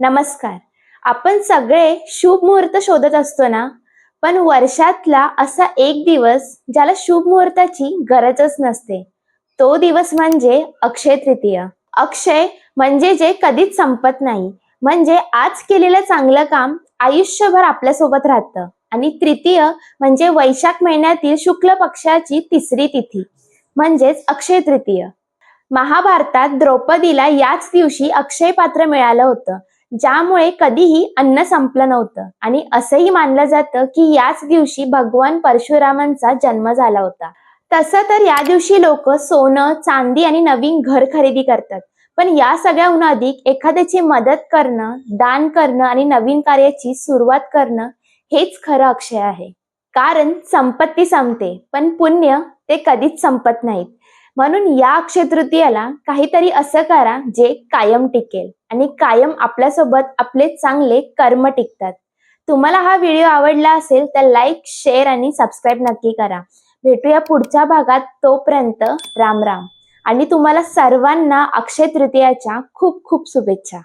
नमस्कार. आपण सगळे शुभ मुहूर्त शोधत असतो ना, पण वर्षातला असा एक दिवस ज्याला शुभ मुहूर्ताची गरजच नसते. तो दिवस म्हणजे अक्षय तृतीया. अक्षय म्हणजे जे कधीच संपत नाही. म्हणजे आज केलेलं चांगलं काम आयुष्यभर आपल्यासोबत राहतं. आणि तृतीय म्हणजे वैशाख महिन्यातील शुक्ल पक्षाची तिसरी तिथी म्हणजेच अक्षय तृतीय. महाभारतात द्रौपदीला याच दिवशी अक्षय पात्र मिळालं होतं, ज्यामुळे कधीही अन्न संपलं नव्हतं आणि असंही मानलं जातं की याच दिवशी भगवान परशुरामांचा जन्म झाला होता. तसं तर या दिवशी लोक सोनं, चांदी आणि नवीन घर खरेदी करतात. पण या सगळ्याहून अधिक एखाद्याची मदत करणं, दान करणं आणि नवीन कार्याची सुरुवात करणं हेच खरं अक्षय आहे. कारण संपत्ती संपते, पण पुण्य ते कधीच संपत नाहीत. म्हणून या अक्षय तृतीयेला काहीतरी असं करा जे कायम टिकेल आणि कायम आपल्यासोबत आपले चांगले कर्म टिकतात. तुम्हाला हा व्हिडिओ आवडला असेल तर लाईक, शेअर आणि सबस्क्राईब नक्की करा. भेटूया पुढच्या भागात. तोपर्यंत राम राम. आणि तुम्हाला सर्वांना अक्षय तृतीयाच्या खूप खूप शुभेच्छा.